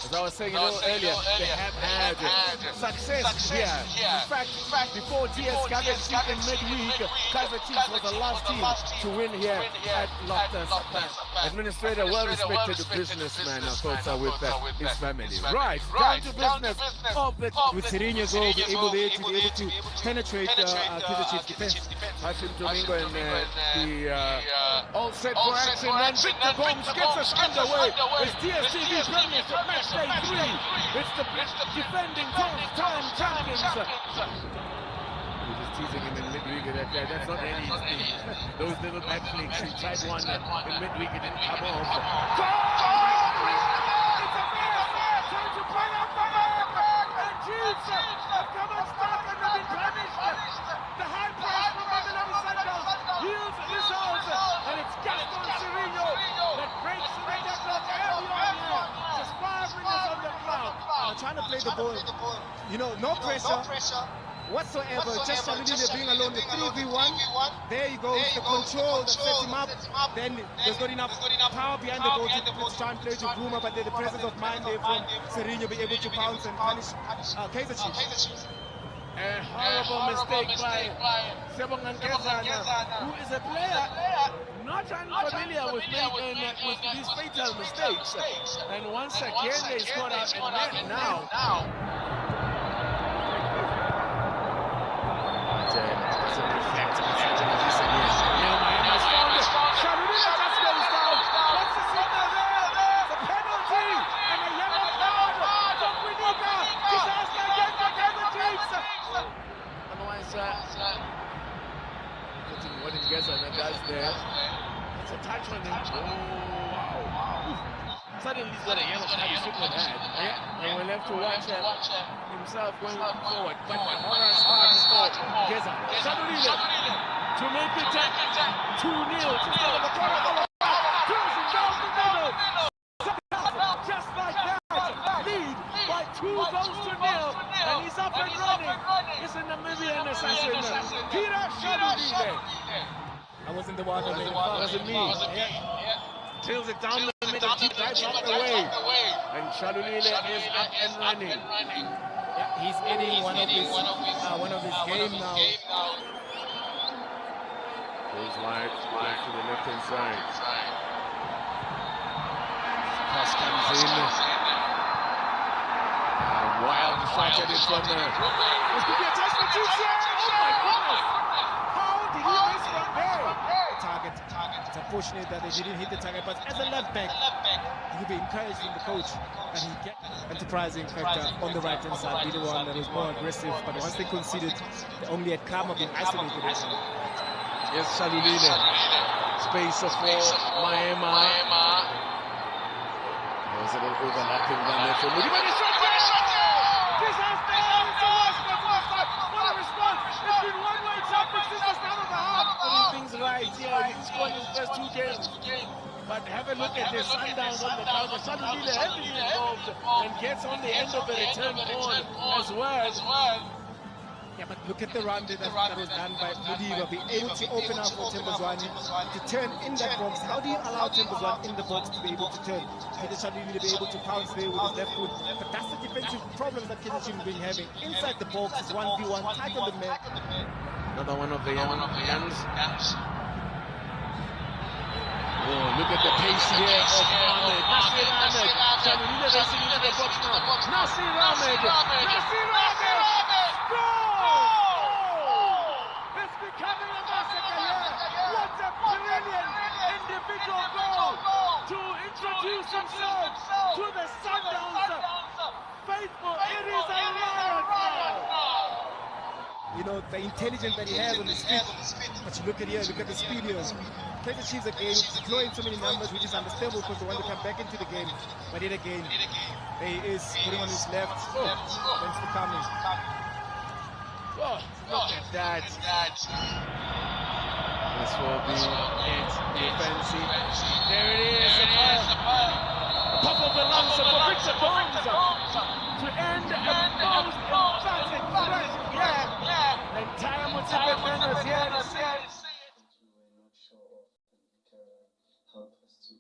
As I was saying a little earlier, they have had success here. In fact, before DS gathered in midweek, Kaizer was the last team to win here at Sundowns. Administrator, well-respected businessman, thoughts are with his family. Right, down to business of the with Serinho goal, be able to penetrate Kaizer Chiefs defense. Hashim Domingo and the all set for action, and Victor Gomes gets us underway. It's DSTV Premiership Match Day 3. It's the defending 10th-time champions. We're just teasing him in midweek. That's not any thing. Those little back flicks, he tried one in midweek, it didn't come off. Goal! It's a fair! Time to play out the back! And Chiefs have come unstuck and they've been punished. The high press from Mamelodi Sundowns yields results, and it's Gaston Serinho that breaks the deadlock early on here. Just 5 minutes on the clock. Trying to play the ball, you know, no pressure whatsoever, just Shalulile being alone, the 3v1, there you go, the control that sets him up, then there's not enough power behind the goal to try and play to Boomer, but the presence of mind there from Serinho be able to pounce and punish Kaizer Chiefs. A horrible mistake by Sebonga Nkezana, who is a player not unfamiliar with these fatal mistakes. And once again they scored out a net now. There. It's a touch on him. Oh, wow. Suddenly he's got a yellow card he shouldn't have had. Yeah. And we'll have to watch himself going forward. But the horror starts for Kaizer. Shalulile to make it 2-0. Just out of the corner. Throws it down the middle. Just like that. Lead by 2 goals to 0. And he's up and running. It's a Namibian assassin. Peter Shalulile. I wasn't the one that made it. Wasn't me. Tills it down the middle, keeps right off the way. And Shalulile is up and running. Yeah, he's hitting one of his game now. Goes wide to the left-hand side. Cross comes in. A wild shot at it from there. This could be a touch for Chiefs. Oh my goodness! How did he miss from there? Target. It's unfortunate that they didn't hit the target, but as a left back, he'll be encouraged from the coach that he get enterprising factor on the right-hand side. Be the one that was more aggressive, but once they conceded, they only had Karma being isolated. Yes, Shalulile. Space for Maema. There's a little overlapping down there for Moody. But it's shot there! Disaster! What a response! It's been one-way traffic since the start of the half. Putting things right here. He's scored his first 2 games. But have a look at the Sundowns on the counter. Shalulile heavily involved and gets on the end of the return ball as well. Yeah, but look at the run that was done by Mudiva, being able to open up for Tembazwane to turn in that box. How do you allow Tembazwane in the box to be able to turn? Peter Shalulile to be able to pounce there with his left foot. But that's the defensive problem that Kaizer Chiefs have been having. Inside the box is 1v1, tight on the man. Another one of the young guns. Oh, look at the pace here of Ahmed. Nasir Ahmed. Shalulile racing into the box now. Nasir Ahmed. It's becoming a massacre here. What a brilliant individual goal to introduce himself to the Sundowns faithful. It is a riot now. You know, the intelligence that he has on his feet. But you look at here, look at the speed here. Kaizer Chiefs again, deploying so many numbers, which is understandable because they want to come back into the game. But yet again, he is putting on his left. Thanks for coming. Oh, look at that. This will be it. Defensive. There it is. Top of the lungs for Victor Gomes to end a most emphatic care and help us to